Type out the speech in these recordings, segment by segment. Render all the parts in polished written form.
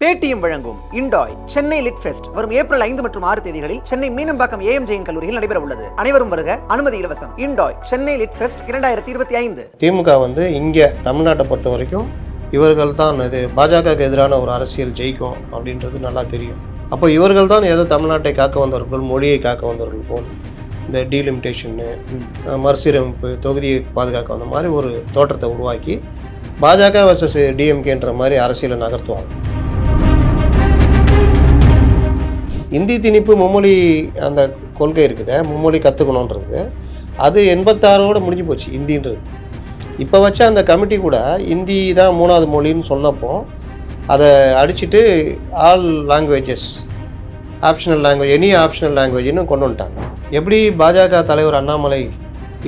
Paytm வழங்கும் இண்டாய் Chennai lid fest வரும் April 5 மற்றும் 6 தேதிகளில் சென்னை மீனம்பாக்கம் ஏஎம் ஜெயின் கல்லூரியில் நடைபெற உள்ளது. அனைவரும் வருக, அனுமதி இலவசம். இண்டாய் சென்னை லிட் ஃபெஸ்ட் 2025. திமுக இங்கே தமிழ்நாட்டை பொறுத்த வரைக்கும் இவர்கள் தான் இது பாஜகவுக்கு எதிரான ஒரு அரசியல் ஜெயிக்கும் அப்படின்றது நல்லா தெரியும். அப்போ இவர்கள் தான் ஏதோ தமிழ்நாட்டை காக்க வந்தவர்கள், மொழியை காக்க வந்தவர்கள் போல் இந்த டீலிமிட்டேஷனு, மறுசீரமைப்பு, தொகுதியை பாதுகாக்க வந்த மாதிரி ஒரு தோற்றத்தை உருவாக்கி பாஜக வர்சஸ் டிஎம்கேன்ற மாதிரி அரசியலை நகர்த்துவாங்க. இந்தி திணிப்பு மும்மொழி அந்த கொள்கை இருக்குது, மும்மொழி கற்றுக்கணுன்றது அது 86ஓடு முடிஞ்சு போச்சு இந்தின்றது. இப்போ வச்ச அந்த கமிட்டி கூட இந்தி தான் 3வது மொழின்னு சொன்னப்போ அதை அடிச்சுட்டு all languages optional language, any optional லாங்குவேஜ்னு கொண்டு வந்துட்டாங்க. எப்படி பாஜக தலைவர் அண்ணாமலை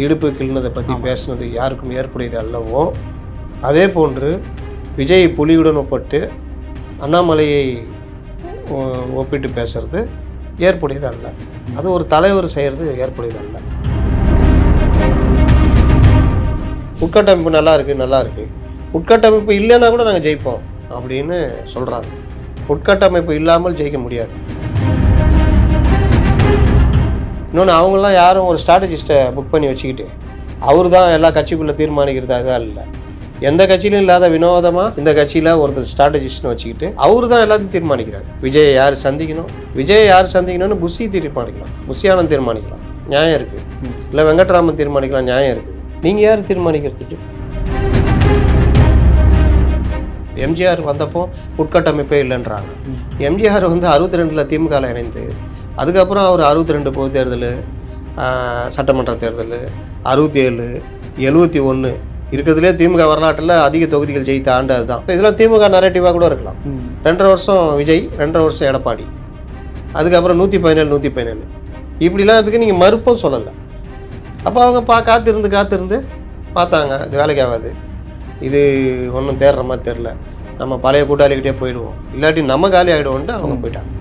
இடுப்பு கிள்னதை பற்றி பேசுனது யாருக்கும் ஏற்புடையது அல்லவோ, அதே போன்று விஜய் புலியுடன் ஒப்பிட்டு அண்ணாமலையை ஒப்பிட்டு பேசுறது ஏற்புடையது அல்ல. அது ஒரு தலைவர் செய்கிறது ஏற்புடையது அல்ல. உட்கட்டமைப்பு நல்லா இருக்குது, உட்கட்டமைப்பு இல்லைன்னா கூட நாங்கள் ஜெயிப்போம் அப்படின்னு சொல்கிறாங்க. உட்கட்டமைப்பு இல்லாமல் ஜெயிக்க முடியாது. இன்னொன்று, அவங்களாம் யாரும் ஒரு ஸ்ட்ராட்டஜிஸ்ட்டை புக் பண்ணி வச்சுக்கிட்டு அவர் தான் எல்லா கட்சிக்குள்ளே தீர்மானிக்கிறதாக இல்லை. எந்த கட்சியிலும் இல்லாத வினோதமாக இந்த கட்சியில் ஒருத்தர் ஸ்ட்ராட்டஜிஸ்ட்னு வச்சுக்கிட்டு அவர் தான் எல்லாத்தையும் தீர்மானிக்கிறார். விஜயை யார் சந்திக்கணும்னு புஷி தீர்மானிக்கலாம், புஷி ஆனந்த் தீர்மானிக்கலாம், நியாயம் இருக்குது. இல்லை வெங்கட்ராமன் தீர்மானிக்கலாம், நியாயம் இருக்குது. நீங்கள் யார் தீர்மானிக்கிறதுக்கு? எம்ஜிஆர் வந்தப்போ உட்கட்டமைப்பே இல்லைன்றாங்க. எம்ஜிஆர் 62ல் திமுகவில் இணைந்து அதுக்கப்புறம் அவர் 62 பொது தேர்தல், சட்டமன்ற தேர்தல், 67, 71 இருக்கிறதுலே திமுக வரலாற்றில் அதிக தொகுதிகள் ஜெயித்த ஆண்டு அதுதான். இதெல்லாம் திமுக நரேட்டிவாக கூட இருக்கலாம். 2.5 வருஷம் விஜய், 2.5 வருஷம் எடப்பாடி, அதுக்கப்புறம் 117 இப்படிலாம் இதுக்கு நீங்கள் மறுப்பும் சொல்லலை. அப்போ அவங்க காத்திருந்து பார்த்தாங்க, இது வேலைக்கு ஆகாது, இது ஒன்றும் தேடுற மாதிரி தெரில, நம்ம பழைய கூட்டாளிக்கிட்டே போயிடுவோம், இல்லாட்டி நம்ம காலி ஆகிடுவோன்ட்டு அவங்க போயிட்டாங்க.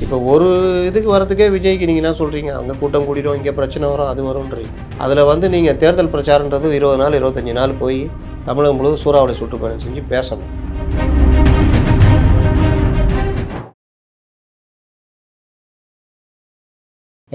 இப்போ ஒரு இதுக்கு வரதுக்கே விஜய்க்கு நீங்கள் என்ன சொல்கிறீங்க, அங்கே கூட்டம் கூட்டிடும், இங்கே பிரச்சனை வரும், அது வரும்ன்றீங்க. அதில் நீங்கள் தேர்தல் பிரச்சாரன்றது 20 நாள் 25 நாள் போய் தமிழகம் முழுவதும் சூறாவளி சுற்றுப்பயணம் செஞ்சு பேசணும்.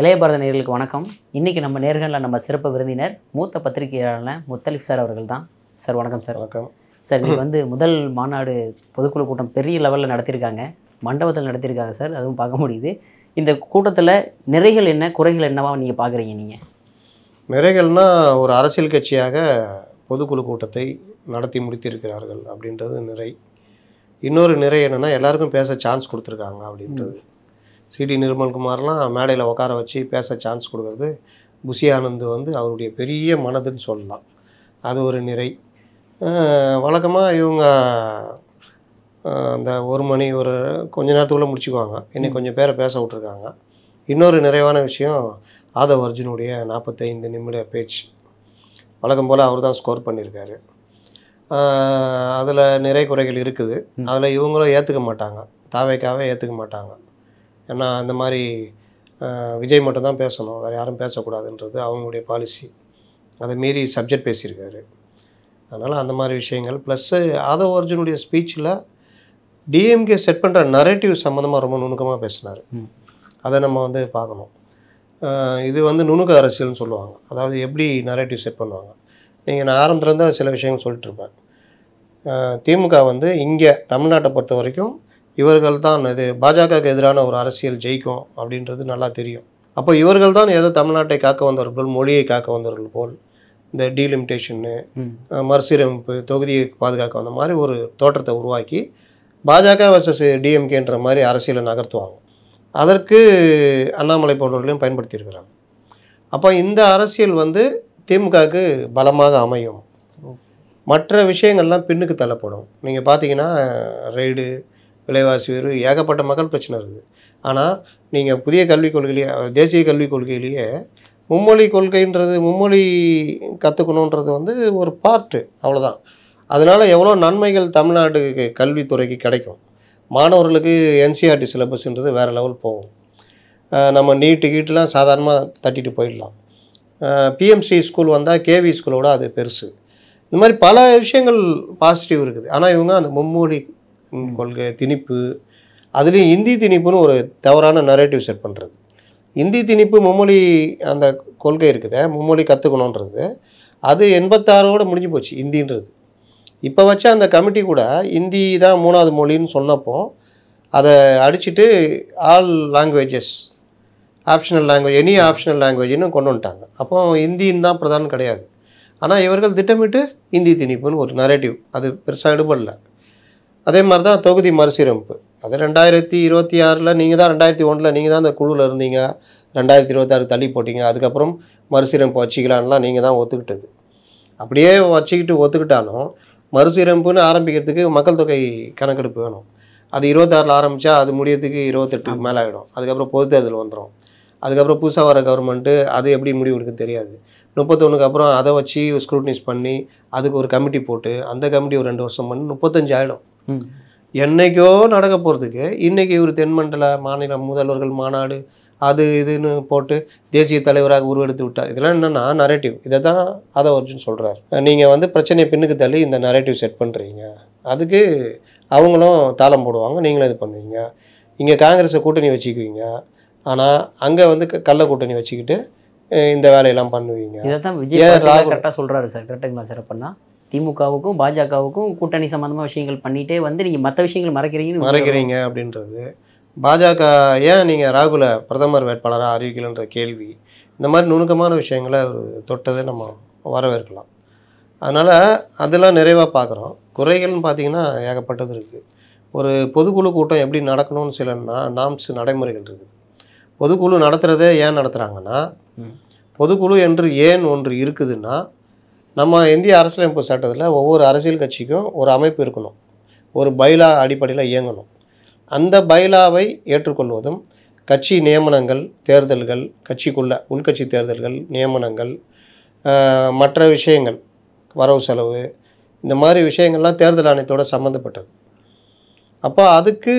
இளைய பாரத நேயர்களுக்கு வணக்கம். இன்றைக்கி நம்ம நேர்களில் நம்ம சிறப்பு விருந்தினர் மூத்த பத்திரிகையாளர் முத்தலிப் சார் அவர்கள் தான். சார் வணக்கம். சார் வணக்கம் சார். இது முதல் மாநாடு பொதுக்குழு கூட்டம் பெரிய லெவலில் நடத்தியிருக்காங்க, மண்டபத்தில் நடத்தியிருக்காங்க சார், அதுவும் பார்க்க முடியுது. இந்த கூட்டத்தில் நிறைகள் என்ன, குறைகள் என்னவா நீங்கள் பார்க்குறீங்க? நீங்கள் நிறைகள்னால் ஒரு அரசியல் கட்சியாக பொதுக்குழு கூட்டத்தை நடத்தி முடித்திருக்கிறார்கள் அப்படின்றது நிறை. இன்னொரு நிறை என்னென்னா எல்லாருக்கும் பேச சான்ஸ் கொடுத்துருக்காங்க அப்படின்றது. சிடி நிர்மல்குமார்லாம் மேடையில் உட்கார வச்சு பேச சான்ஸ் கொடுக்கறது புஷி ஆனந்த் அவருடைய பெரிய மனதுன்னு சொல்லலாம். அது ஒரு நிறை. வழக்கமாக இவங்க அந்த 1 மணி ஒரு கொஞ்ச நேரத்துக்குள்ளே முடிச்சுக்குவாங்க. இன்னைக்கு கொஞ்சம் பேரை பேச விட்ருக்காங்க. இன்னொரு நிறைவான விஷயம் ஆதவ் அர்ஜுனுடைய 45 நிமிட பேச்சு. வழக்கம் போல் அவர் தான் ஸ்கோர் பண்ணியிருக்காரு. அதில் நிறை குறைகள் இருக்குது. அதில் இவங்களும் ஏற்றுக்க மாட்டாங்க, தாவேக்காவே ஏற்றுக்க மாட்டாங்க. ஏன்னா அந்த மாதிரி விஜய் மட்டும்தான் பேசணும், வேறு யாரும் பேசக்கூடாதுன்றது அவங்களுடைய பாலிசி. அதை மீறி சப்ஜெக்ட் பேசியிருக்காரு. அதனால் அந்த மாதிரி விஷயங்கள் ப்ளஸ்ஸு ஆதவ் அர்ஜுனுடைய ஸ்பீச்சில் டிஎம்கே செட் பண்ணுற நரேட்டிவ் சம்மந்தமாக ரொம்ப நுணுக்கமாக பேசினார். அதை நம்ம பார்க்கணும். இது நுணுக்க அரசியல்னு சொல்லுவாங்க. அதாவது எப்படி நரேட்டிவ் செட் பண்ணுவாங்க. நான் ஆரம்பத்துலேருந்து சில விஷயங்கள் சொல்லிட்டுருப்பேன். திமுக இங்கே தமிழ்நாட்டை பொறுத்த வரைக்கும் இவர்கள் தான் இது பாஜகவுக்கு எதிரான ஒரு அரசியல் ஜெயிக்கும் அப்படின்றது நல்லா தெரியும். அப்போ இவர்கள் தான் ஏதோ தமிழ்நாட்டை காக்க வந்தவர்கள், மொழியை காக்க வந்தவர்கள் போல் இந்த டீலிமிட்டேஷனு, மறுசீரமைப்பு, தொகுதியை பாதுகாக்க வந்த மாதிரி ஒரு தோற்றத்தை உருவாக்கி பாஜக வர்சஸ் டிஎம்கேன்ற மாதிரி அரசியலை நகர்த்துவாங்க. அதற்கு அண்ணாமலை போன்றவர்களையும் பயன்படுத்தியிருக்கிறாங்க. அப்போ இந்த அரசியல் திமுகவுக்கு பலமாக அமையும். மற்ற விஷயங்கள்லாம் பின்னுக்கு தள்ளப்படும். நீங்கள் பார்த்தீங்கன்னா ரெய்டு, விலைவாசி உயர்வு, ஏகப்பட்ட மக்கள் பிரச்சனை இருக்குது. ஆனால் நீங்கள் புதிய கல்விக் கொள்கையிலேயே, தேசிய கல்விக் கொள்கையிலேயே மும்மொழி கொள்கைன்றது, மும்மொழி கற்றுக்கணுன்றது ஒரு பார்ட்டு, அவ்வளோதான். அதனால் எவ்வளோ நன்மைகள் தமிழ்நாடு கல்வித்துறைக்கு கிடைக்கும். மாணவர்களுக்கு என்சிஆர்டி சிலபஸ்ன்றது வேறு லெவல் போகும். நம்ம கீட்டுலாம் சாதாரணமாக தட்டிட்டு போயிடலாம். பிஎம்சி ஸ்கூல் வந்தால் கேவி ஸ்கூலோட அது பெருசு. இந்த மாதிரி பல விஷயங்கள் பாசிட்டிவ் இருக்குது. ஆனால் இவங்க அந்த மும்மொழி கொள்கை திணிப்பு, அதுலேயும் இந்தி திணிப்புன்னு ஒரு தவறான நரேட்டிவ் செட் பண்ணுறது. இந்தி திணிப்பு மும்மொழி அந்த கொள்கை இருக்குது, மும்மொழி கற்றுக்கணுன்றது, அது 86ஓடு முடிஞ்சு போச்சு இந்தின்றது. இப்போ வச்ச அந்த கமிட்டி கூட இந்தி தான் 3வது மொழின்னு சொன்னப்போ அதை அடிச்சுட்டு all languages optional language, any optional லாங்குவேஜ்னு கொண்டு வந்துட்டாங்க. அப்போ இந்தின்னு தான் பிரதானம் கிடையாது. ஆனால் இவர்கள் திட்டமிட்டு இந்தி திணிப்புன்னு ஒரு நரேட்டிவ், அது பெருசாக எடுபடல. அதே மாதிரி தான் தொகுதி மறுசீரமைப்பு, அது 2026 நீங்கள் தான் 2001 நீங்கள் தான் அந்த குழுவில் இருந்தீங்க, 2026 தள்ளி போட்டிங்க. அதுக்கப்புறம் மறுசீரமைப்பு வச்சுக்கலான்லாம் நீங்கள் தான் ஒத்துக்கிட்டது. அப்படியே வச்சுக்கிட்டு ஒத்துக்கிட்டாலும் மறுசீரமைப்புன்னு ஆரம்பிக்கிறதுக்கு மக்கள் தொகை கணக்கெடுப்பு வேணும். அது 26 ஆரம்பித்தா அது முடியறதுக்கு 28 மேலே ஆகிடும். அதுக்கப்புறம் பொது தேர்தல் வந்துடும். அதுக்கப்புறம் புதுசாக வர கவர்மெண்ட்டு அது எப்படி முடிவு எடுக்குன்னு தெரியாது. 31க்கு அப்புறம் அதை வச்சு ஸ்க்ரூட்னைஸ் பண்ணி அதுக்கு ஒரு கமிட்டி போட்டு அந்த கமிட்டி ஒரு 2 வருஷம் பண்ணி 35 ஆகிடும். என்னைக்கோ நடக்க போகிறதுக்கு இன்றைக்கி இவர் தென்மண்டல மாநில முதல்வர்கள் மாநாடு அது இதுன்னு போட்டு தேசிய தலைவராக உருவெடுத்து விட்டார். இதெல்லாம் என்னென்னா நரேட்டிவ். இதை தான் அதை ஒரிஜின் சொல்கிறார். நீங்கள் பிரச்சனையை பின்னுக்கு தள்ளி இந்த நரேட்டிவ் செட் பண்ணுறீங்க, அதுக்கு அவங்களும் தாளம் போடுவாங்க, நீங்களும் இது பண்ணுவீங்க. இங்கே காங்கிரஸை கூட்டணி வச்சுக்குவீங்க, ஆனால் அங்கே கள்ள கூட்டணி வச்சுக்கிட்டு இந்த வேலையெல்லாம் பண்ணுவீங்க. இதை தான் விஜய் கரெக்டாக சொல்கிறாரு சார். கரெக்டுங்களா சார்? அப்படின்னா திமுகவுக்கும் பாஜகவுக்கும் கூட்டணி சம்மந்தமாக விஷயங்கள் பண்ணிகிட்டே நீங்கள் மற்ற விஷயங்கள் மறைக்கிறீங்க அப்படின்றது. பாஜக ஏன் நீங்கள் ராகுலை பிரதமர் வேட்பாளராக அறிவிக்கலன்ற கேள்வி, இந்த மாதிரி நுணுக்கமான விஷயங்களை ஒரு தொட்டதை நம்ம வரவேற்கலாம். அதனால் அதெல்லாம் நிறைவாக பார்க்குறோம். குறைகள்னு பார்த்திங்கன்னா ஏகப்பட்டது இருக்குது. ஒரு பொதுக்குழு கூட்டம் எப்படி நடக்கணும்னு சில நாம்ஸ் நடைமுறைகள் இருக்குது. பொதுக்குழு நடத்துகிறதே ஏன் நடத்துகிறாங்கன்னா, பொதுக்குழு என்று ஏன் ஒன்று இருக்குதுன்னா, நம்ம இந்திய அரசியலமைப்பு சட்டத்தில் ஒவ்வொரு அரசியல் கட்சிக்கும் ஒரு அமைப்பு இருக்கணும், ஒரு பைலா அடிப்படையில் இயங்கணும். அந்த பைலாவை ஏற்றுக்கொள்வதும் கட்சி நியமனங்கள், தேர்தல்கள், கட்சிக்குள்ள உள்கட்சி தேர்தல்கள், நியமனங்கள், மற்ற விஷயங்கள், வரவு செலவு, இந்த மாதிரி விஷயங்கள்லாம் தேர்தல் ஆணையத்தோடு சம்மந்தப்பட்டது. அப்போ அதுக்கு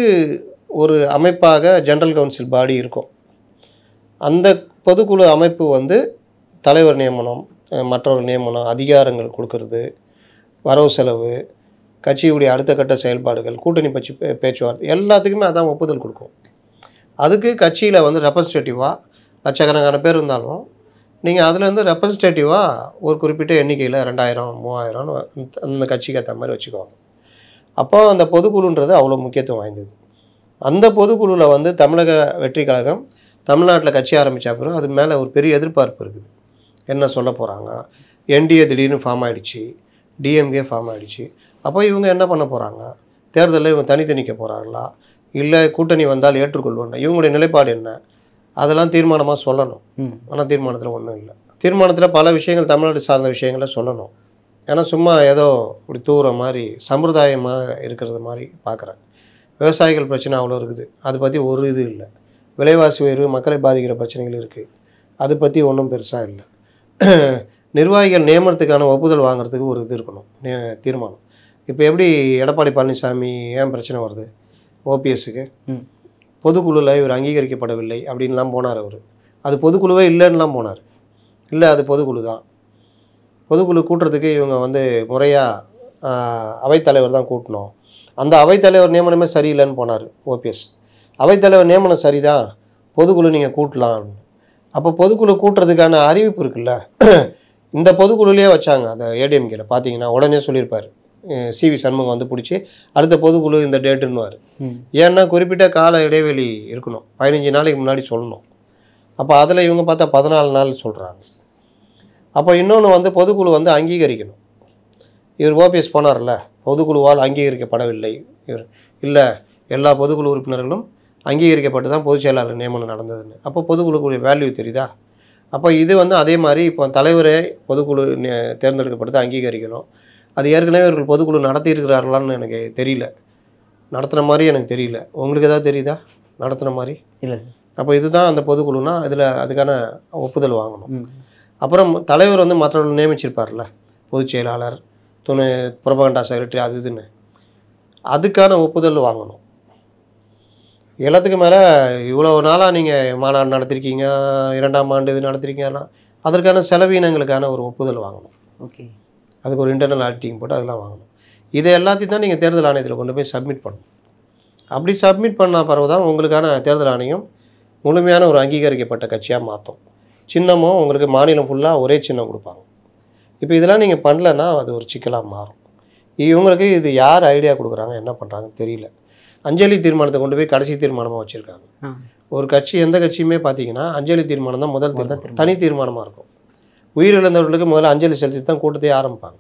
ஒரு அமைப்பாக ஜெனரல் கவுன்சில் பாடி இருக்கும். அந்த பொதுக்குழு அமைப்பு தலைவர் நியமனம், மற்றவர்கள் நியமனம், அதிகாரங்கள் கொடுக்கறது, வரவு செலவு, கட்சியுடைய அடுத்த கட்ட செயல்பாடுகள், கூட்டணி பற்றி பேச்சுவார்த்தை, எல்லாத்துக்குமே அதான் ஒப்புதல் கொடுக்கும். அதுக்கு கட்சியில் ரெப்ரசன்டேட்டிவாக லட்சக்கணக்கான பேர் இருந்தாலும் நீங்கள் அதுலேருந்து ரெப்ரசன்டேட்டிவாக ஒரு குறிப்பிட்ட எண்ணிக்கையில் 2000 3000 அந்த கட்சிக்கு ஏற்ற மாதிரி வச்சுக்குவாங்க. அப்போ அந்த பொதுக்குழுன்றது அவ்வளோ முக்கியத்துவம் வாய்ந்தது. அந்த பொதுக்குழுவில் தமிழக வெற்றி கழகம் தமிழ்நாட்டில் கட்சி ஆரம்பித்த பிறகு அது மேலே ஒரு பெரிய எதிர்பார்ப்பு இருக்குது. என்ன சொல்ல போகிறாங்க, என்டிஏ திடீர்னு ஃபார்ம் ஆகிடுச்சு, டிஎம்கே ஃபார்ம் ஆகிடுச்சு. அப்போ இவங்க என்ன பண்ண போகிறாங்க, தேர்தலில் இவங்க தனித்தனிக்க போகிறாங்களா, இல்லை கூட்டணி வந்தால் ஏற்றுக்கொள்வாங்க, இவங்களுடைய நிலைப்பாடு என்ன, அதெல்லாம் தீர்மானமாக சொல்லணும். ஆனால் தீர்மானத்தில் ஒன்றும் இல்லை. தீர்மானத்தில் பல விஷயங்கள் தமிழ்நாடு சார்ந்த விஷயங்களை சொல்லணும். ஏன்னா சும்மா ஏதோ இப்படி தூர மாதிரி சம்பிரதாயமாக இருக்கிறது மாதிரி பார்க்குறேன். விவசாயிகள் பிரச்சனை அவ்வளோ இருக்குது, அதை பற்றி ஒரு இது இல்லை. விலைவாசி உயர்வு மக்களை பாதிக்கிற பிரச்சனைகள் இருக்குது, அதை பற்றி ஒன்றும் பெருசாக இல்லை. நிர்வாகிகள் நியமனத்துக்கான ஒப்புதல் வாங்குறதுக்கு ஒரு இது இருக்கணும், தீர்மானம். இப்போ எப்படி எடப்பாடி பழனிசாமி ஏன் பிரச்சனை வருது, ஓபிஎஸ்க்கு பொதுக்குழுவில் இவர் அங்கீகரிக்கப்படவில்லை அப்படின்லாம் போனார். அவர் அது பொதுக்குழுவே இல்லைன்னுலாம் போனார். இல்லை அது பொதுக்குழு தான், பொதுக்குழு கூட்டுறதுக்கு இவங்க முறையாக அவைத்தலைவர் தான் கூட்டணும், அந்த அவைத்தலைவர் நியமனமே சரியில்லைன்னு போனார் ஓபிஎஸ். அவைத்தலைவர் நியமனம் சரிதான், பொதுக்குழு நீங்கள் கூட்டலாம். அப்போ பொதுக்குழு கூட்டுறதுக்கான அறிவிப்பு இருக்குல்ல, இந்த பொதுக்குழுலேயே வச்சாங்க. அந்த ஏடிஎம்கேல பார்த்தீங்கன்னா உடனே சொல்லியிருப்பார், சிவி சண்முகம் பிடிச்சி அடுத்த பொதுக்குழு இந்த டேட்டுன்னுவார். ஏன்னா குறிப்பிட்ட கால இடைவெளி இருக்கணும், 15 நாளைக்கு முன்னாடி சொல்லணும். அப்போ அதில் இவங்க பார்த்தா 14 நாள் சொல்கிறாங்க. அப்போ இன்னொன்று பொதுக்குழு அங்கீகரிக்கணும். இவர் ஓபிஎஸ் போனார்ல, பொதுக்குழுவால் அங்கீகரிக்கப்படவில்லை இவர், இல்லை எல்லா பொதுக்குழு உறுப்பினர்களும் அங்கீகரிக்கப்பட்டு தான் பொதுச் செயலாளர் நியமனம் நடந்ததுன்னு. அப்போ பொதுக்குழுக்குரிய வேல்யூ தெரியுதா? அப்போ இது அதே மாதிரி இப்போ தலைவரே பொதுக்குழு தேர்ந்தெடுக்கப்பட்டு அங்கீகரிக்கணும். அது ஏற்கனவே இவர்கள் பொதுக்குழு நடத்தியிருக்கிறார்களான்னு எனக்கு தெரியல, நடத்துகிற மாதிரி எனக்கு தெரியல. உங்களுக்கு ஏதாவது தெரியுதா நடத்துகிற மாதிரி? இல்லை சார். அப்போ இதுதான் அந்த பொதுக்குழுனா இதில் அதுக்கான ஒப்புதல் வாங்கணும். அப்புறம் தலைவர் மற்றவர்கள் நியமிச்சிருப்பார்ல, பொதுச் செயலாளர், துணை புரபகண்டா செக்ரட்டரி, அது இதுன்னு அதுக்கான ஒப்புதல் வாங்கணும். எல்லாத்துக்கும் மேலே இவ்வளோ நாளாக நீங்கள் மாநாடு நடத்திருக்கீங்க, 2ஆம் ஆண்டு இது நடத்திருக்கீங்கன்னா அதற்கான செலவீனங்களுக்கான ஒரு ஒப்புதல் வாங்கணும். ஓகே. அதுக்கு ஒரு இன்டர்னல் ஆடிட்டிங் போட்டு அதெல்லாம் வாங்கணும். இதை எல்லாத்தையும் தான் நீங்கள் தேர்தல் ஆணையத்தில் கொண்டு போய் சப்மிட் பண்ணணும். அப்படி சப்மிட் பண்ண பிறகு தான் உங்களுக்கான தேர்தல் ஆணையம் முழுமையான ஒரு அங்கீகரிக்கப்பட்ட கட்சியாக மாற்றும். சின்னமும் உங்களுக்கு மாநிலம் ஃபுல்லாக ஒரே சின்னம் கொடுப்பாங்க. இப்போ இதெல்லாம் நீங்கள் பண்ணலன்னா அது ஒரு சிக்கலாக மாறும். இவங்களுக்கு இது யார் ஐடியா கொடுக்குறாங்க, என்ன பண்ணுறாங்கன்னு தெரியல. அஞ்சலி தீர்மானத்தை கொண்டு போய் கடைசி தீர்மானமாக வச்சுருக்காங்க. ஒரு கட்சி எந்த கட்சியுமே பார்த்தீங்கன்னா அஞ்சலி தீர்மானம் தான் முதல் தீர்மானம், தனி தீர்மானமாக இருக்கும். உயிரிழந்தவர்களுக்கு முதல்ல அஞ்சலி செலுத்தி தான் கூட்டத்தையே ஆரம்பிப்பாங்க.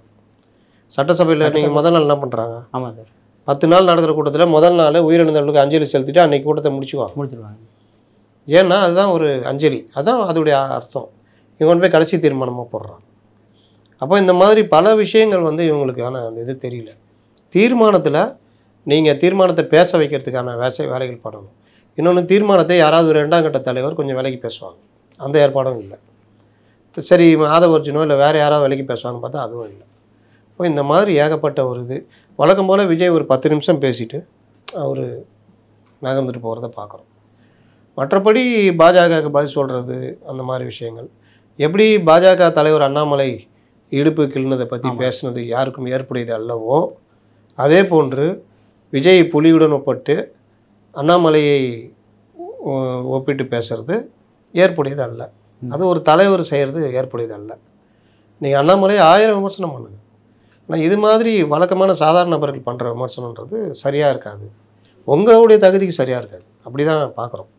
சட்டசபையில் நீங்கள் முதல் நாள் என்ன பண்ணுறாங்க? ஆமாம் சார். 10 நாள் நடக்கிற கூட்டத்தில் முதல் நாள் உயிரிழந்தவர்களுக்கு அஞ்சலி செலுத்திட்டு அன்றைக்கி கூட்டத்தை முடிச்சிருவாங்க. ஏன்னா அதுதான் ஒரு அஞ்சலி, அதுதான் அதோடைய அர்த்தம். இவங்க கொண்டு போய் கடைசி தீர்மானமாக போடுறாங்க. அப்போ இந்த மாதிரி பல விஷயங்கள் வந்து இவங்களுக்கான அந்த இது தெரியல. தீர்மானத்தில் நீங்கள் தீர்மானத்தை பேச வைக்கிறதுக்கான வேலைகள் பண்ணணும். இன்னொன்று, தீர்மானத்தை யாராவது ஒரு 2ஆம் கட்ட தலைவர் கொஞ்சம் விலைக்கு பேசுவாங்க, அந்த ஏற்பாடும் இல்லை. சரி ஆதவர்ஜுனோ இல்லை வேறு யாராவது விலைக்கு பேசுவாங்கன்னு பார்த்தா அதுவும் இல்லை. இப்போ இந்த மாதிரி ஏகப்பட்ட ஒரு இது. வழக்கம் போல் விஜய் ஒரு 10 நிமிஷம் பேசிட்டு அவர் நகர்ந்துட்டு போகிறத பார்க்குறோம். மற்றபடி பாஜகவுக்கு பதில் சொல்கிறது அந்த மாதிரி விஷயங்கள். எப்படி பாஜக தலைவர் அண்ணாமலை இடுப்பு கிள்னதை பற்றி பேசுனது யாருக்கும் ஏற்புடையது அல்லவோ, அதே போன்று விஜய் புலியுடன் ஒப்பிட்டு அண்ணாமலையை ஒப்பிட்டு பேசுறது ஏற்புடையது அல்ல. அது ஒரு தலைவர் செய்கிறது ஏற்புடையது அல்ல. நீங்கள் அண்ணாமலை 1000 விமர்சனம் பண்ணுங்க, ஆனால் இது மாதிரி வழக்கமான சாதாரண நபர்கள் பண்ணுற விமர்சனன்றது சரியாக இருக்காது, உங்களுடைய தகுதிக்கு சரியாக இருக்காது. அப்படி தான் பார்க்குறோம்.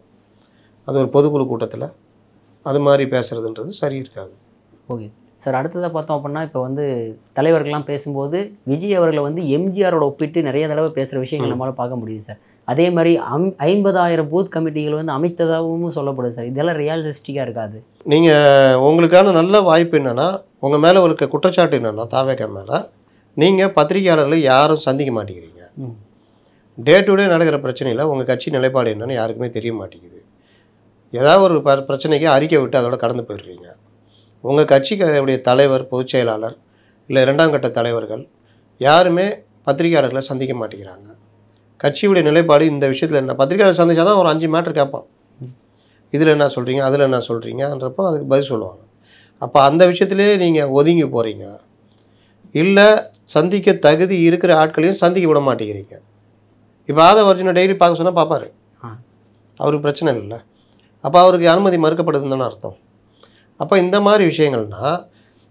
அது ஒரு பொதுக்குழு கூட்டத்தில் அது மாதிரி பேசுகிறதுன்றது சரி இருக்காது. ஓகே சார், அடுத்ததாக பார்த்தோம் அப்படின்னா இப்போ வந்து தலைவர்கள்லாம் பேசும்போது விஜய் அவர்களை வந்து எம்ஜிஆரோட ஒப்பிட்டு நிறைய தடவை பேசுகிற விஷயங்கள் நம்மளால் பார்க்க முடியுது சார். அதே மாதிரி 50,000 பூத் கமிட்டிகள் வந்து அமைத்ததாகவும் சொல்லப்படுது சார். இதெல்லாம் ரியலிஸ்டிக்காக இருக்காது. நீங்கள் உங்களுக்கான நல்ல வாய்ப்பு என்னென்னா, உங்கள் மேலே ஒரு குற்றச்சாட்டு என்னென்னா, தாவேக்கா மேலே நீங்கள் பத்திரிகையாளர்களை யாரும் சந்திக்க மாட்டேங்கிறீங்க. டே டு டே நடக்கிற பிரச்சனையில் உங்கள் கட்சி நிலைப்பாடு என்னன்னு யாருக்குமே தெரிய மாட்டேங்குது. ஏதாவது ஒரு பிரச்சனைக்கு அறிக்கை விட்டு அதோட கடந்து போயிடுறீங்க. உங்கள் கட்சியுடைய தலைவர், பொதுச் செயலாளர் இல்லை 2ஆம் கட்ட தலைவர்கள் யாருமே பத்திரிகையாளர்களை சந்திக்க மாட்டேங்கிறாங்க. கட்சியுடைய நிலைப்பாடு இந்த விஷயத்தில் என்ன, பத்திரிகையாளர் சந்திச்சா தான் ஒரு 5 மேட்டர் கேட்பான். இதில் என்ன சொல்கிறீங்க, அதில் என்ன சொல்கிறீங்கன்றப்போ அதுக்கு பதில் சொல்லுவாங்க. அப்போ அந்த விஷயத்துலேயே நீங்கள் ஒதுங்கி போகிறீங்க. இல்லை சந்திக்க தகுதி இருக்கிற ஆட்களையும் சந்திக்க விட மாட்டேங்கிறீங்க. இப்போ ஆதவர்ஜுனை டெய்லி பார்க்க சொன்னால் பார்ப்பார், அவருக்கு பிரச்சனை இல்லை. அப்போ அவருக்கு அனுமதி மறுக்கப்படுதுன்னு தானே அர்த்தம். அப்போ இந்த மாதிரி விஷயங்கள்னால்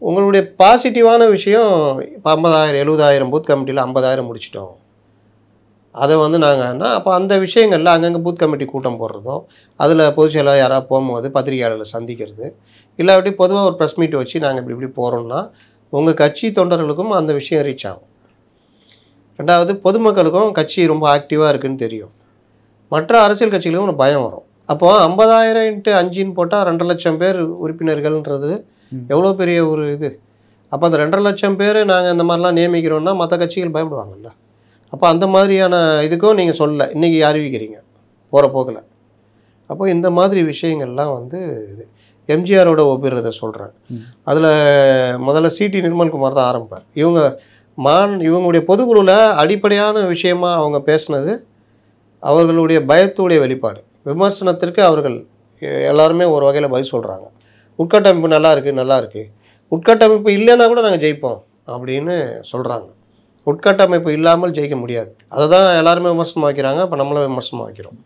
உங்களுடைய பாசிட்டிவான விஷயம், இப்போ 50,000 70,000 பூத் கமிட்டியில் 50,000 முடிச்சிட்டோம், அதை வந்து நாங்கள்னா அப்போ அந்த விஷயங்களில் அங்கங்கே பூத் கமிட்டி கூட்டம் போடுறதோ, அதில் பொதுச் செயலாளர் யாராவது போகும்போது பத்திரிகையாளர்களை சந்திக்கிறது, இல்லாட்டி பொதுவாக ஒரு ப்ரெஸ் மீட் வச்சு நாங்கள் இப்படி போகிறோம்னா உங்கள் கட்சி தொண்டர்களுக்கும் அந்த விஷயம் ரீச் ஆகும். ரெண்டாவது, பொதுமக்களுக்கும் கட்சி ரொம்ப ஆக்டிவாக இருக்குதுன்னு தெரியும். மற்ற அரசியல் கட்சிகளுக்கும் ஒரு பயம் வரும். அப்போது 50,000 × 5 போட்டால் 2 லட்சம் பேர் உறுப்பினர்கள்ன்றது எவ்வளோ பெரிய ஒரு இது. அப்போ அந்த 2 லட்சம் பேர் நாங்கள் இந்த மாதிரிலாம் நியமிக்கிறோன்னா மற்ற கட்சிகள் பயப்படுவாங்கல்ல. அப்போ அந்த மாதிரியான இதுக்கும் நீங்கள் சொல்லலை, இன்றைக்கி அறிவிக்கிறீங்க போகிற போக்கில். அப்போ இந்த மாதிரி விஷயங்கள்லாம் வந்து இது எம்ஜிஆரோட ஒப்பிடுறதை சொல்கிறேன். அதில் முதல்ல சிடி நிர்மல்குமார் தான் ஆரம்பிப்பார். இவங்களுடைய பொதுக்குழுவில் அடிப்படையான விஷயமாக அவங்க பேசுனது அவர்களுடைய பயத்துடைய வெளிப்பாடு. விமர்சனத்திற்கு அவர்கள் எல்லாருமே ஒரு வகையில் பதில் சொல்கிறாங்க. உட்கட்டமைப்பு நல்லா இருக்குது, உட்கட்டமைப்பு இல்லைன்னா கூட நாங்கள் ஜெயிப்போம் அப்படின்னு சொல்கிறாங்க. உட்கட்டமைப்பு இல்லாமல் ஜெயிக்க முடியாது, அதை தான் எல்லாருமே விமர்சனம் வைக்கிறாங்க. அப்போ நம்மளும் விமர்சனம் வைக்கிறோம்.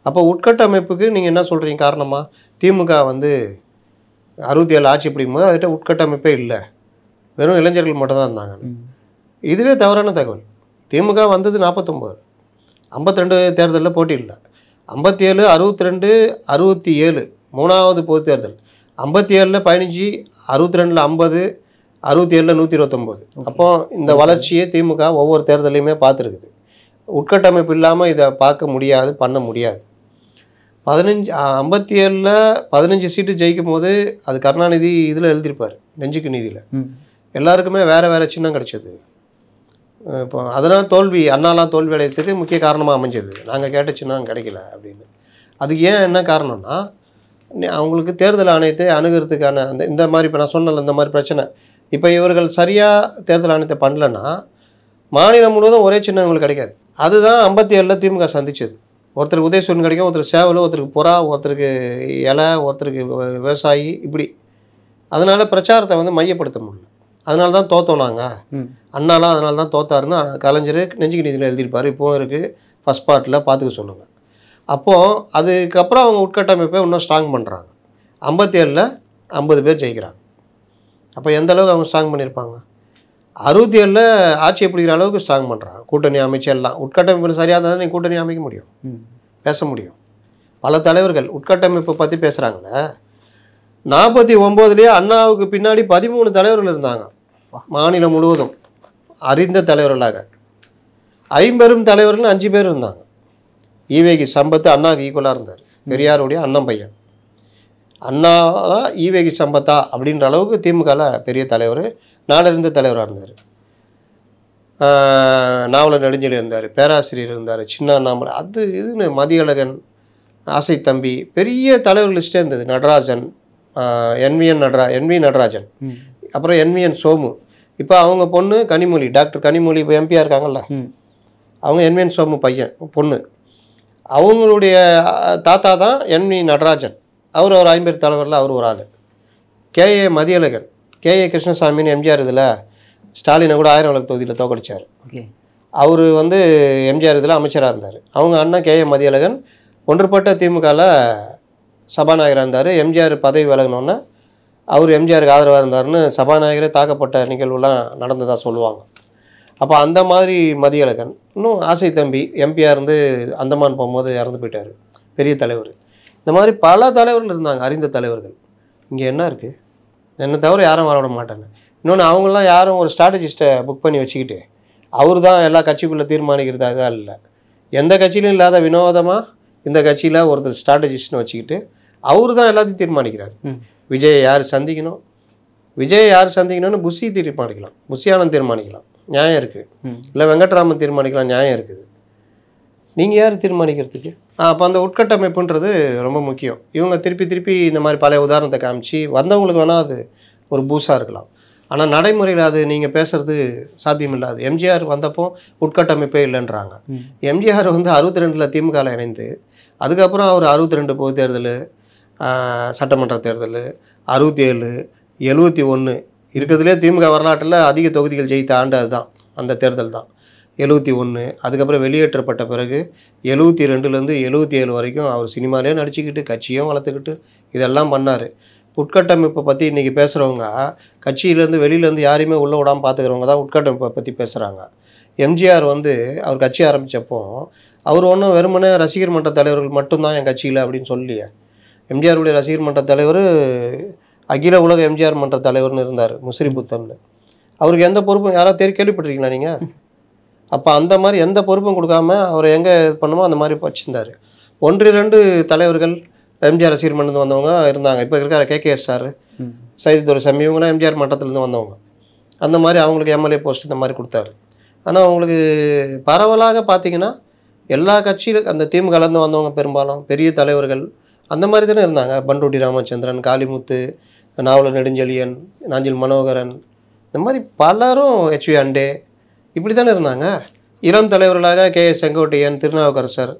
அப்போ உட்கட்டமைப்புக்கு நீங்கள் என்ன சொல்கிறீங்க காரணமாக? திமுக வந்து 67 ஆட்சி பிடிக்கும் போது அதுகிட்ட உட்கட்டமைப்பே இல்லை, வெறும் இளைஞர்கள் மட்டும் தான் இருந்தாங்க. இதுவே தவறான தகவல். திமுக வந்தது 49, 52 தேர்தலில் போட்டி இல்லை. 57, 62, 67 3வது பொது தேர்தல். 57ல் 15, 62ல் 50, 67ல் 129. அப்போ இந்த வளர்ச்சியை திமுக ஒவ்வொரு தேர்தலையுமே பார்த்துருக்குது. உட்கட்டமைப்பு இல்லாமல் இதை பார்க்க முடியாது, பண்ண முடியாது. 57ல் 15 சீட்டு ஜெயிக்கும் போது அது கருணாநிதி இதில் எழுதியிருப்பார், நெஞ்சுக்கு நீதியில். எல்லாருக்குமே வேறு சின்னம் கிடச்சிது. இப்போ அதனால் தோல்வி, அண்ணாலாம் தோல்வி அடையறதுக்கு முக்கிய காரணமாக அமைஞ்சது. நாங்கள் கேட்ட சின்னம் கிடைக்கல அப்படின்னு. அதுக்கு ஏன் என்ன காரணம்னா, அவங்களுக்கு தேர்தல் ஆணையத்தை அணுகிறதுக்கான இந்த மாதிரி இப்போ நான் சொன்னல இந்த மாதிரி பிரச்சனை. இப்போ இவர்கள் சரியாக தேர்தல் ஆணையத்தை பண்ணலன்னா மாநிலம் முழுவதும் ஒரே சின்னம் இவங்களுக்கு கிடைக்காது. அதுதான் 57ல் திமுக சந்திச்சது. ஒருத்தருக்கு உதயசூரன் கிடைக்கும், ஒருத்தருக்கு சேவல், ஒருத்தருக்கு புறா, ஒருத்தருக்கு இலை, ஒருத்தருக்கு விவசாயி, இப்படி. அதனால் பிரச்சாரத்தை வந்து மையப்படுத்த முடியல. அதனால தான் தோத்தோம் நாங்கள், அண்ணாலாம் அதனால தான் தோத்தாருன்னு கலைஞர் நெஞ்சுக்கு நீதியில் எழுதியிருப்பார். இப்போவும் இருக்குது ஃபஸ்ட் பார்ட்டில், பார்த்துக்க சொல்லுங்கள். அப்போது அதுக்கப்புறம் அவங்க உட்கட்டமைப்பை இன்னும் ஸ்ட்ராங் பண்ணுறாங்க. 57ல் 50 பேர் ஜெயிக்கிறாங்க. அப்போ எந்த அளவுக்கு அவங்க ஸ்ட்ராங் பண்ணியிருப்பாங்க? 67ல் ஆட்சியை பிடிக்கிற அளவுக்கு ஸ்ட்ராங் பண்ணுறாங்க. கூட்டணி அமைச்செல்லாம் உட்கட்டமைப்பு சரியாக இருந்தால் தான் நீங்கள் கூட்டணி அமைக்க முடியும், பேச முடியும். பல தலைவர்கள் உட்கட்டமைப்பை பற்றி பேசுகிறாங்களே. 49லேயே அண்ணாவுக்கு பின்னாடி 13 தலைவர்கள் இருந்தாங்க மாநிலம் முழுவதும் அறிந்த தலைவர்களாக. 50 தலைவர்கள் 5 பேர் இருந்தாங்க. ஈவேகி சம்பத்து அண்ணாவுக்கு ஈக்குவலாக இருந்தார், பெரியாருடைய அண்ணன் பையன். அண்ணா ஈவேகி சம்பத்தா அப்படின்ற அளவுக்கு திமுகவில் பெரிய தலைவர், நாடறிந்த தலைவராக இருந்தார். நாவலர் நெடுஞ்செழி இருந்தார், பேராசிரியர் இருந்தார், சின்ன அண்ணாமலை, அது இதுன்னு மதியழகன், ஆசை தம்பி, பெரிய தலைவர் லிஸ்டே இருந்தது. நடராஜன், என்வி நடராஜன், அப்புறம் என்விஎன் சோமு. இப்போ அவங்க பொண்ணு கனிமொழி, டாக்டர் கனிமொழி இப்போ எம்பியாக இருக்காங்கல்ல, அவங்க என்விஎன் சோமு பையன் பொண்ணு. அவங்களுடைய தாத்தா தான் என்வி நடராஜன். அவர் ஒரு 50 தலைவரில் அவர் ஒரு ஆள். கேஏ மதியழகன், கேஏ கிருஷ்ணசாமின்னு எம்ஜிஆர் இதில் ஸ்டாலினை கூட 1000 விளக்கு தொகுதியில் தோக்கடிச்சார். அவர் வந்து எம்ஜிஆர் இதில் அமைச்சராக இருந்தார். அவங்க அண்ணன் கேஏ மதியழகன் ஒன்றுபட்ட திமுகவில் சபாநாயகராக இருந்தார். எம்ஜிஆர் பதவி விலகினோன்னே அவர் எம்ஜிஆருக்கு ஆதரவாக இருந்தார்னு சபாநாயகரே தாக்கப்பட்ட நிகழ்வுலாம் நடந்ததாக சொல்லுவாங்க. அப்போ அந்த மாதிரி மதியழகன். இன்னும் ஆசை தம்பி எம்பியாக இருந்து அந்தமான் போகும்போது இறந்து போயிட்டார், பெரிய தலைவர். இந்த மாதிரி பல தலைவர்கள் இருந்தாங்க, அறிந்த தலைவர்கள். இங்கே என்ன இருக்குது? என்னை தவிர யாரும் வர விட மாட்டாங்க. இன்னொன்று, அவங்களாம் யாரும் ஒரு ஸ்ட்ராட்டஜிஸ்ட்டை புக் பண்ணி வச்சுக்கிட்டு அவர் தான் எல்லா கட்சிக்குள்ளே தீர்மானிக்கிறதாக இல்லை. எந்த கட்சியிலும் இல்லாத வினோதமாக இந்த கட்சியில் ஒருத்தர் ஸ்ட்ராட்டஜிஸ்ட்னு வச்சுக்கிட்டு அவர் தான் எல்லாத்தையும் தீர்மானிக்கிறார். விஜயை யார் சந்திக்கணும், விஜயை யார் சந்திக்கணும்னு புஷி தீர்மானிக்கலாம், புஷியானந்த் தீர்மானிக்கலாம், நியாயம் இருக்குது. இல்லை வெங்கட்ராமன் தீர்மானிக்கலாம், நியாயம் இருக்குது. நீங்கள் யார் தீர்மானிக்கிறதுக்கு? அப்போ அந்த உட்கட்டமைப்புன்றது ரொம்ப முக்கியம். இவங்க திருப்பி இந்த மாதிரி பழைய உதாரணத்தை காமிச்சு வந்தவங்களுக்கு வேணால் அது ஒரு பூஸாக இருக்கலாம். ஆனால் நடைமுறையில் அது நீங்கள் பேசுகிறது சாத்தியமில்லாது. எம்ஜிஆர் வந்தப்போ உட்கட்டமைப்பே இல்லைன்றாங்க. எம்ஜிஆர் வந்து 62ல் திமுகவில் இணைந்து அதுக்கப்புறம் அவர் 62 பொது தேர்தல், சட்டமன்ற தேர்தல், 67, 71 இருக்கிறதுலே திமுக வரலாற்றில் அதிக தொகுதிகள் ஜெயித்த ஆண்டு அதுதான், அந்த தேர்தல் தான் 71. அதுக்கப்புறம் வெளியேற்றப்பட்ட பிறகு 72லேருந்து 77 வரைக்கும் அவர் சினிமாலே நடிச்சுக்கிட்டு கட்சியும் வளர்த்துக்கிட்டு இதெல்லாம் பண்ணார். உட்கட்டமைப்பை பற்றி இன்றைக்கி பேசுகிறவங்க கட்சியிலேருந்து வெளியிலேருந்து யாரையுமே உள்ளே விடாமல் பார்த்துக்கிறவங்க தான் உட்கட்டமைப்பை பற்றி பேசுகிறாங்க. எம்ஜிஆர் வந்து அவர் கட்சி ஆரம்பித்தப்போ அவர் ஒன்றும் வெறுமனே ரசிகர் மன்ற தலைவர்கள் மட்டும்தான் என் கட்சியில் அப்படின்னு சொல்லலையே. எம்ஜிஆருடைய ரசிகர் மன்ற தலைவர் அகில உலக எம்ஜிஆர் மன்ற தலைவர்னு இருந்தார், முசிறி புத்தம்னு. அவருக்கு எந்த பொறுப்பும் யாராவது கேள்விப்பட்டிருக்கீங்களா நீங்கள்? அப்போ அந்த மாதிரி எந்த பொறுப்பும் கொடுக்காம அவர் எங்கே பண்ணுமோ அந்த மாதிரி வச்சுருந்தார். 1-2 தலைவர்கள் எம்ஜிஆர் ரசிகர் மன்றத்தில் வந்தவங்க இருந்தாங்க. இப்போ இருக்கிற கேகேஎஸ் சார், சைதுரை சம்மி, இவங்களாம் எம்ஜிஆர் மன்றத்துலேருந்து வந்தவங்க. அந்த மாதிரி அவங்களுக்கு எம்எல்ஏ போஸ்ட் இந்த மாதிரி கொடுத்தாரு. ஆனால் அவங்களுக்கு பரவலாக பார்த்தீங்கன்னா எல்லா கட்சியிலும் அந்த திமுகலேருந்து வந்தவங்க பெரும்பாலும் பெரிய தலைவர்கள் அந்த மாதிரி தானே இருந்தாங்க. பண்டூட்டி ராமச்சந்திரன், காளிமுத்து, நாவலர் நெடுஞ்செழியன், நாஞ்சில் மனோகரன், இந்த மாதிரி பலரும் ஹெச்வி அண்டே இப்படி தானே இருந்தாங்க. இளம் தலைவர்களாக கேஎஸ் செங்கோட்டையன், திருநாவுக்கரசர்,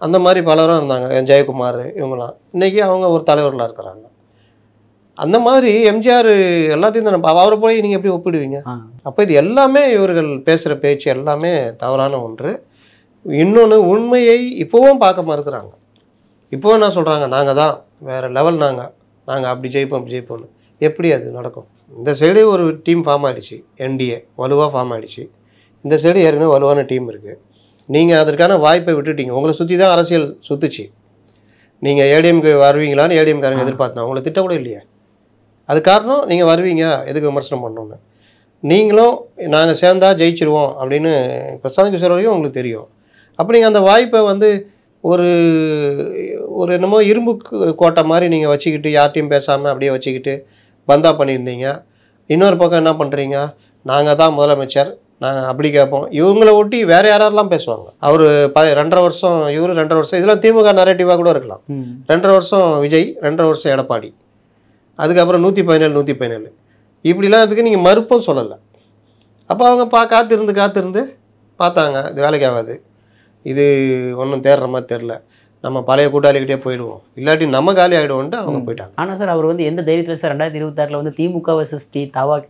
அந்த மாதிரி பலரும் இருந்தாங்க, ஜெயக்குமார், இவங்களாம். இன்றைக்கி அவங்க ஒரு தலைவர்களாக இருக்கிறாங்க. அந்த மாதிரி எம்ஜிஆர் எல்லாத்தையும் தானே அவரை போய் நீங்கள் எப்படி ஒப்பிடுவீங்க? அப்போ இது எல்லாமே இவர்கள் பேசுகிற பேச்சு எல்லாமே தவறான ஒன்று. இன்னொன்று, உண்மையை இப்போவும் பார்க்க மறுக்கிறாங்க. இப்போவும் என்ன சொல்கிறாங்க, நாங்கள் தான் வேறு லெவல், நாங்கள் அப்படி ஜெயிப்போம்னு. எப்படி அது நடக்கும்? இந்த சைடு ஒரு டீம் ஃபார்ம் ஆகிடுச்சு, என்டிஏ வலுவாக ஃபார்ம் ஆகிடுச்சு. இந்த சைடு ஏற்கனவே வலுவான டீம் இருக்குது. நீங்கள் அதற்கான வாய்ப்பை விட்டுட்டீங்க. உங்களை சுற்றி தான் அரசியல் சுற்றுச்சு. நீங்கள் ஏடிஎம்க்கு வருவீங்களான்னு ஏடிஎம்காரங்க எதிர்பார்த்தோம், உங்களை திட்ட கூட இல்லையா? அது காரணம் நீங்கள் வருவீங்க, எதுக்கு விமர்சனம் பண்ணணுன்னு. நீங்களும் நாங்கள் சேர்ந்தா ஜெயிச்சிருவோம் அப்படின்னு பிரசாந்த் கிஷோர் வரையும் உங்களுக்கு தெரியும். அப்போ நீங்கள் அந்த வாய்ப்பை வந்து ஒரு என்னமோ இரும்பு கோட்டை மாதிரி நீங்கள் வச்சுக்கிட்டு யார்ட்டையும் பேசாமல் அப்படியே வச்சுக்கிட்டு பந்தா பண்ணியிருந்தீங்க. இன்னொரு பக்கம் என்ன பண்ணுறீங்க, நாங்கள் தான் முதலமைச்சர், நாங்கள் அப்படி கேட்போம். இவங்கள ஒட்டி வேறு யாரெல்லாம் பேசுவாங்க. அவர் 2.5 வருஷம் இவர், 2.5 வருஷம் இதெல்லாம் திமுக நரேட்டிவாக கூட இருக்கலாம். 2.5 வருஷம் விஜய், 2.5 வருஷம் எடப்பாடி, அதுக்கப்புறம் 117 இப்படிலாம் இதுக்கு நீங்கள் மறுப்பும் சொல்லலை. அப்போ அவங்க காத்திருந்து பார்த்தாங்க, இது வேலைக்கு ஆகாது, இது ஒன்றும் தேடுற மாதிரி தெரில. நம்ம பழைய கூட்டாளிகிட்டே போயிடுவோம், இல்லாட்டி நம்ம காலி ஆகிடுவோன்ட்டு அவங்க போயிட்டாங்க. ஆனால் சார் அவர் வந்து எந்த தைரியத்தில் சார் 2026 வந்து திமுக வர்சஸ்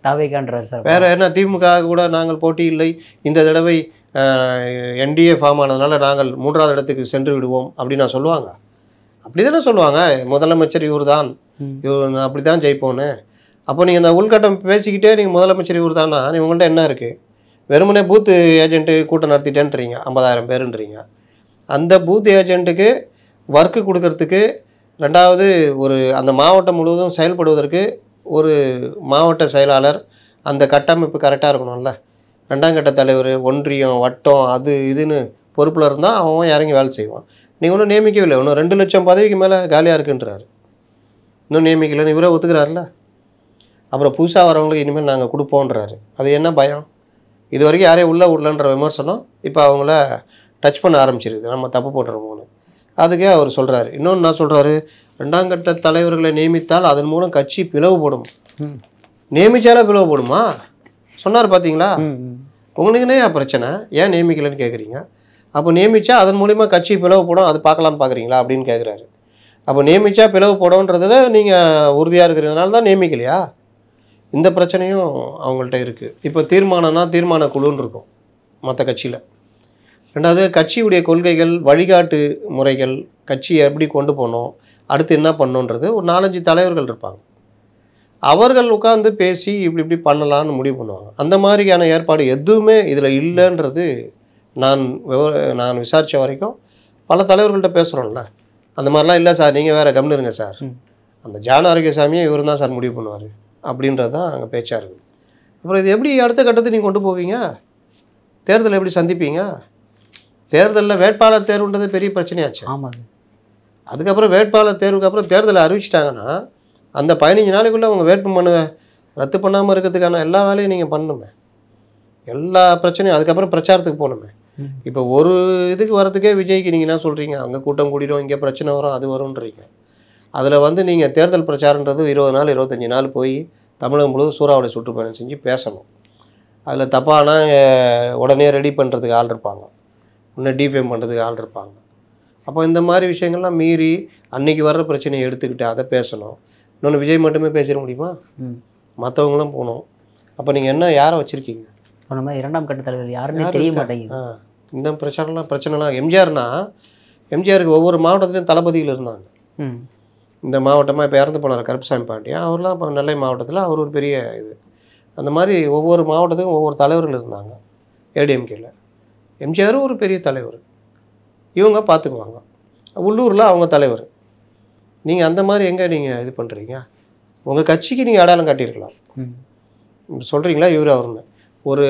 தாவேகான்றாரு சார்? வேற என்ன, திமுக கூட நாங்கள் போட்டி இல்லை, இந்த தடவை என்டிஏ ஃபார்ம் ஆனதுனால நாங்கள் 3வது இடத்துக்கு சென்று விடுவோம் அப்படின்னு நான் சொல்லுவாங்க? அப்படி தானே சொல்லுவாங்க. முதலமைச்சர் இவர் தான், இவர் அப்படி தான் ஜெயிப்போன்னு. அப்போ நீங்கள் இந்த உள்கட்டம் பேசிக்கிட்டே நீங்கள் முதலமைச்சர் இவர் தானா, உங்கள்கிட்ட என்ன இருக்குது? வெறுமனே பூத்து ஏஜென்ட்டு கூட்டம் நடத்திட்டேன்றீங்க, 50,000 பேருன்றீங்க. அந்த பூத் ஏஜென்ட்டுக்கு ஒர்க்கு கொடுக்கறதுக்கு, ரெண்டாவது ஒரு அந்த மாவட்டம் முழுவதும் செயல்படுவதற்கு ஒரு மாவட்ட செயலாளர், அந்த கட்டமைப்பு கரெக்டாக இருக்கணும்ல. 2ஆம் கட்ட தலைவர், ஒன்றியம், வட்டம், அது இதுன்னு பொறுப்பில் இருந்தால் அவன் இறங்கி வேலை செய்வான். நீங்கள் ஒன்றும் நியமிக்கவில்லை, இன்னும் 2 லட்சம் பதவிக்கு மேலே காலியாக இருக்குன்றாரு, இன்னும் நியமிக்கலைன்னு இவரே ஒத்துக்கிறாருல்ல. அப்புறம் புதுசாக வரவங்களுக்கு இனிமேல் நாங்கள் கொடுப்போன்றாரு. அது என்ன பயம்? இது வரைக்கும் யாரையும் உள்ளே விடலன்ற விமர்சனம் இப்போ அவங்கள டச் பண்ண ஆரம்பிச்சிருக்குது, நம்ம தப்பு போட்டுறோமோன்னு. அதுக்கே அவர் சொல்கிறாரு. இன்னொன்று நான் சொல்கிறாரு, 2ஆம் கட்ட தலைவர்களை நியமித்தால் அதன் மூலம் கட்சி பிளவுபடும். நியமித்தாலே பிளவுபடுமா சொன்னார் பார்த்தீங்களா? உங்களுக்குன்னே பிரச்சனை, ஏன் நியமிக்கலைன்னு கேட்குறீங்க. அப்போ நியமித்தா அதன் மூலிமா கட்சி பிளவுபடும், அது பார்க்கலான்னு பார்க்குறீங்களா அப்படின்னு கேட்குறாரு. அப்போ நியமித்தா பிளவுபடும்ன்றதில் நீங்கள் உறுதியாக இருக்கிறதுனால தான் நியமிக்கலையா? இந்த பிரச்சனையும் அவங்கள்ட்ட இருக்குது. இப்போ தீர்மானம்னா தீர்மான குழுன்னு இருக்கும் மற்ற கட்சியில். ரெண்டாவது கட்சியுடைய கொள்கைகள், வழிகாட்டு முறைகள், கட்சியை எப்படி கொண்டு போகணும், அடுத்து என்ன பண்ணணுன்றது ஒரு 4-5 தலைவர்கள் இருப்பாங்க. அவர்கள் உட்காந்து பேசி இப்படி இப்படி பண்ணலான்னு முடிவு பண்ணுவாங்க. அந்த மாதிரியான ஏற்பாடு எதுவுமே இதில் இல்லைன்றது நான் விசாரித்த வரைக்கும் பல தலைவர்கள்ட்ட பேசுகிறோம்ல, அந்த மாதிரிலாம் இல்லை சார், நீங்கள் வேறு கம்னு இருங்க சார், அந்த ஜான ஆரோக்கியசாமியை இவர் தான் சார் முடிவு பண்ணுவார் அப்படின்றது தான் அங்கே பேச்சாக இருக்குது. அப்புறம் இது எப்படி அடுத்த கட்டத்தை நீங்கள் கொண்டு போவீங்க? தேர்தலை எப்படி சந்திப்பீங்க? தேர்தலில் வேட்பாளர் தேர்வுன்றது பெரிய பிரச்சனையாச்சு. ஆமாங்க. அதுக்கப்புறம் வேட்பாளர் தேர்வுக்கு அப்புறம் தேர்தலை அறிவிச்சிட்டாங்கன்னா அந்த 15 நாளைக்குள்ளே அவங்க வேட்பு மனுவை ரத்து பண்ணாமல் இருக்கிறதுக்கான எல்லா வேலையும் நீங்கள் பண்ணணுமே, எல்லா பிரச்சனையும். அதுக்கப்புறம் பிரச்சாரத்துக்கு போகணுமே. இப்போ ஒரு இதுக்கு வரதுக்கே விஜய்க்கு நீங்கள் என்ன சொல்கிறீங்க, அங்கே கூட்டம் கூடிடும், இங்கே பிரச்சனை வரும், அது வரும்ன்றீங்க. அதில் வந்து நீங்கள் தேர்தல் பிரச்சாரன்றது 20 நாள் 25 நாள் போய் தமிழகம் முழுவதும் சூறாவளி சுற்றுப்பயணம் செஞ்சு பேசணும். அதில் தப்பானா உடனே ரெடி பண்ணுறதுக்கு ஆள் இருப்பாங்க, இன்னும் டிஃபேம் பண்ணுறதுக்கு ஆள் இருப்பாங்க. அப்போ இந்த மாதிரி விஷயங்கள்லாம் மீறி அன்றைக்கி வர்ற பிரச்சனையை எடுத்துக்கிட்டு அதை பேசணும். இன்னொன்று விஜய் மட்டுமே பேசிட முடியுமா? மற்றவங்களும் போகணும். அப்போ நீங்கள் என்ன யாரை வச்சுருக்கீங்க? சொன்ன மாதிரி 2ஆம் கட்ட தலைவர் யாருன்னு தெரிய மாட்டேங்குது. இந்த பிரச்சனைலாம் எம்ஜிஆருக்கு ஒவ்வொரு மாவட்டத்துலையும் தளபதிகள் இருந்தாங்க. இந்த மாவட்டமாக இப்போ இறந்து போனார் கருப்புசாமி பாண்டியன், அவர்லாம் இப்போ நெல்லை மாவட்டத்தில் அவர் ஒரு பெரிய இது. அந்த மாதிரி ஒவ்வொரு மாவட்டத்துக்கும் ஒவ்வொரு தலைவர்கள் இருந்தாங்க. ஏடிஎம்கேல எம்ஜிஆர் ஒரு பெரிய தலைவர், இவங்க பார்த்துக்குவாங்க. உள்ளூரில் அவங்க தலைவர். நீங்கள் அந்த மாதிரி எங்கே நீங்கள் இது பண்ணுறீங்க? உங்கள் கட்சிக்கு நீங்கள் அடையாளம் காட்டியிருக்கலாம். சொல்கிறீங்களா இவர் அவருன்னு. ஒரு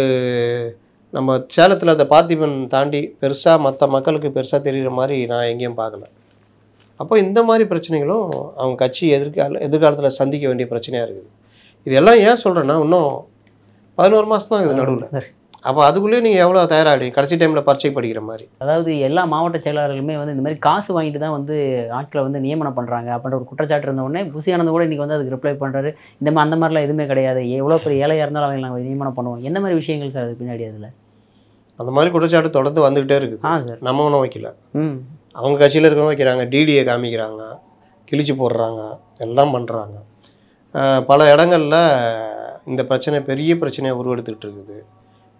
நம்ம சேலத்தில் அந்த பார்த்திபன் தாண்டி பெருசாக மற்ற மக்களுக்கு பெருசாக தெரிகிற மாதிரி நான் எங்கேயும் பார்க்கல. அப்போ இந்த மாதிரி பிரச்சனைகளும் அவங்க கட்சி எதிர்காலத்தில் சந்திக்க வேண்டிய பிரச்சனையாக இருக்குது. இதெல்லாம் ஏன் சொல்கிறேன்னா, இன்னும் 11 மாதம் தான் இது நடுவில். சார் அப்போ அதுக்குள்ளேயே நீங்கள் எவ்வளோ தயாராகி கடைசி டைமில் பரீட்சை படிக்கிற மாதிரி. அதாவது எல்லா மாவட்ட செயலாளர்களுமே வந்து இந்த மாதிரி காசு வாங்கிட்டு தான் வந்து ஆட்களை வந்து நியமனம் பண்ணுறாங்க அப்படின்ற ஒரு குற்றச்சாட்டு இருந்தவுடனே புசி ஆனந்த் கூட இன்றைக்கி வந்து அதுக்கு ரிப்ளை பண்ணுறாரு. இந்த மாதிரி அந்த மாதிரிலாம் எதுவுமே கிடையாது, எவ்வளோ பெரிய ஏழையாக இருந்தாலும் அவங்க நாங்கள் நியமனம் பண்ணுவோம். என்ன மாதிரி விஷயங்கள் சார் அது பின்னாடி? அதில் அந்த மாதிரி குற்றச்சாட்டு தொடர்ந்து வந்துக்கிட்டே இருக்குது. சார் நம்ம ஒன்றும் வைக்கல, அவங்க கட்சியில் இருக்கிறவங்க வைக்கிறாங்க, டிடியை காமிக்கிறாங்க, கிழிச்சு போடுறாங்க, எல்லாம் பண்ணுறாங்க. பல இடங்களில் இந்த பிரச்சனை பெரிய பிரச்சனையாக உருவெடுத்துக்கிட்டு இருக்குது,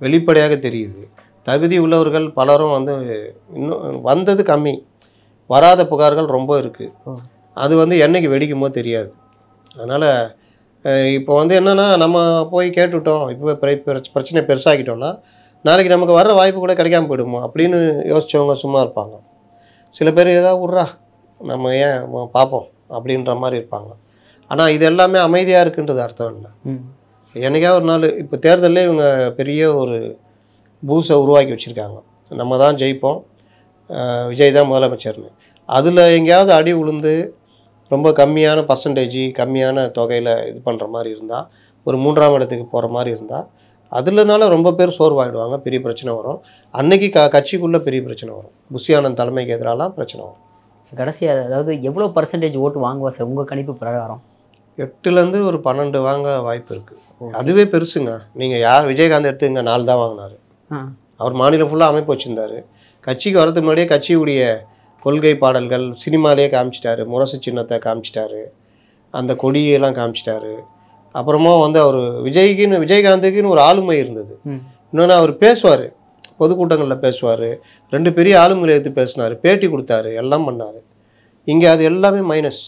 வெளிப்படையாக தெரியுது. தகுதி உள்ளவர்கள் பலரும் வந்து இன்னும் வந்தது கம்மி, வராத புகார்கள் ரொம்ப இருக்குது. அது வந்து என்னைக்கு வெடிக்குமோ தெரியாது. அதனால் இப்போ வந்து என்னென்னா, நம்ம போய் கேட்டுவிட்டோம், இப்போ பிரச்சனை பெருசாகிட்டோம்னா நாளைக்கு நமக்கு வர்ற வாய்ப்பு கூட கிடைக்காம போயிடுமோ அப்படின்னு யோசித்தவங்க சும்மா இருப்பாங்க. சில பேர் ஏதாவது விட்றா நம்ம ஏன் பார்ப்போம் அப்படின்ற மாதிரி இருப்பாங்க. ஆனால் இது எல்லாமே அமைதியாக இருக்குன்றது அர்த்தம் இல்லை. என்றைக்கா ஒரு நாள் இப்போ தேர்தலே இவங்க பெரிய ஒரு பூஸை உருவாக்கி வச்சுருக்காங்க, நம்ம தான் ஜெயிப்போம், விஜய் தான் முதலமைச்சர்னு. அதில் எங்கேயாவது அடி உளுந்து ரொம்ப கம்மியான பர்சன்டேஜ், கம்மியான தொகையில் இது பண்ணுற மாதிரி இருந்தால், ஒரு 3ஆம் இடத்துக்கு போகிற மாதிரி இருந்தால், அதுலனால ரொம்ப பேர் சோர்வாயிடுவாங்க, பெரிய பிரச்சனை வரும். அன்னைக்கு கட்சிக்குள்ளே பெரிய பிரச்சனை வரும், புசி ஆனந்த் தலைமைக்கு எதிராலாம் பிரச்சனை வரும். கடைசியாக அதாவது எவ்வளோ பர்சன்டேஜ் ஓட்டு வாங்குவா சார் உங்கள் கணிப்பு பிரகாரம்? 8லேருந்து ஒரு 12 வாங்க வாய்ப்பு இருக்குது. அதுவே பெருசுங்க. நீங்கள் விஜயகாந்த் எடுத்துங்க, 4 தான் வாங்கினார். அவர் மாநிலம் ஃபுல்லாக அமைப்பு வச்சுருந்தார். கட்சிக்கு வரதுக்கு முன்னாடியே கட்சியுடைய கொள்கை பாடல்கள் சினிமாலேயே காமிச்சிட்டாரு, முரசு சின்னத்தை காமிச்சிட்டாரு, அந்த கொடியெல்லாம் காமிச்சிட்டாரு. அப்புறமா வந்து அவர் விஜயகாந்துக்குன்னு ஒரு ஆளுமை இருந்தது. இன்னொன்று அவர் பேசுவார், பொதுக்கூட்டங்களில் பேசுவார், 2 பெரிய ஆளுமைகளை எடுத்து பேசினார், பேட்டி கொடுத்தாரு, எல்லாம் பண்ணார். இங்கே அது எல்லாமே மைனஸ்.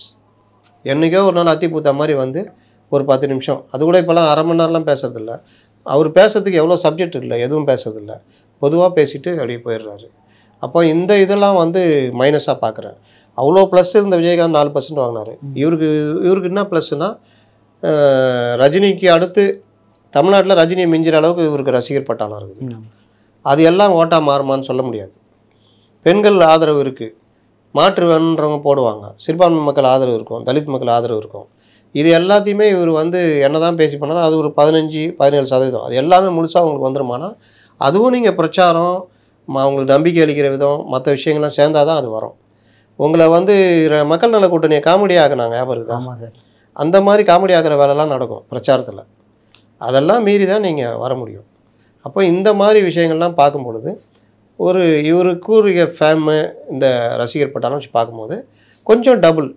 என்றைக்கோ ஒரு நாள் அத்திப்பூத்தா மாதிரி வந்து ஒரு 10 நிமிஷம், அது கூட இப்போலாம் அரை மணி நேரம்லாம் பேசுறதில்ல. அவர் பேசுறதுக்கு எவ்வளோ சப்ஜெக்ட் இல்லை, எதுவும் பேசுறதில்ல, பொதுவாக பேசிட்டு அப்படியே போயிடுறாரு. அப்போ இந்த இதெல்லாம் வந்து மைனஸாக பார்க்குறேன். அவ்வளோ ப்ளஸ் இருந்த விஜயகாந்த் 4% வாங்கினார். இவருக்கு என்ன ப்ளஸ்னா, ரஜினிக்கு அடுத்து தமிழ்நாட்டில் ரஜினியை மிஞ்சிற அளவுக்கு இவருக்கு ரசிகர் பட்டாளம் இருக்குது. அது எல்லாம் ஓட்டாக மாறுமான்னு சொல்ல முடியாது. பெண்கள் ஆதரவு இருக்குது, மாற்று வேணுன்றவங்க போடுவாங்க, சிறுபான்மை மக்கள் ஆதரவு இருக்கும், தலித் மக்கள் ஆதரவு இருக்கும். இது எல்லாத்தையுமே இவர் வந்து என்ன தான் பேசி பண்ணாலும் அது ஒரு 15-17%. அது எல்லாமே முழுசாக உங்களுக்கு வந்துருமானா, அதுவும் நீங்கள் பிரச்சாரம், அவங்களுக்கு நம்பிக்கை அளிக்கிற விதம், மற்ற விஷயங்கள்லாம் சேர்ந்தால் தான் அது வரும். உங்களை வந்து மக்கள் நல கூட்டணியை காமெடி ஆகினாங்க, ஞாபகம் இருக்குதா? ஆமாம் சார். அந்த மாதிரி காமெடி ஆகிற வேலைலாம் நடக்கும் பிரச்சாரத்தில். அதெல்லாம் மீறி தான் நீங்கள் வர முடியும். அப்போ இந்த மாதிரி விஷயங்கள்லாம் பார்க்கும் பொழுது ஒரு இவருக்குரிய ஃபேமு இந்த ரசிகர் பட்டாலும் வச்சு பார்க்கும்போது கொஞ்சம் டபுள்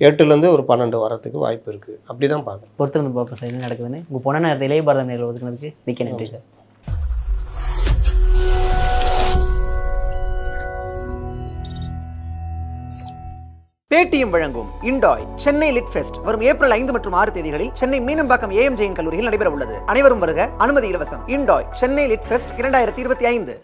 8லேருந்து ஒரு 12 வரத்துக்கு வாய்ப்பு இருக்குது. அப்படி தான் பார்க்குறேன். பொறுத்து வந்து பார்ப்போம் சார் என்ன நடக்குதுன்னு. உங்கள் பொண்ணை நேரத்தை இளைய பாரத நேரில் ஒதுக்குனதுக்கு மிக்க நன்றி சார். பேடிஎம் வழங்கும் இண்டாய் சென்னை லிட் ஃபெஸ்ட் வரும் ஏப்ரல் 5 மற்றும் 6 தேதிகளில் சென்னை மீனம்பாக்கம் ஏஎம் ஜெயின் கல்லூரியில் நடைபெற உள்ளது. அனைவரும் வருக, அனுமதி இலவசம். இண்டாய் சென்னை லிட் ஃபெஸ்ட் 2025.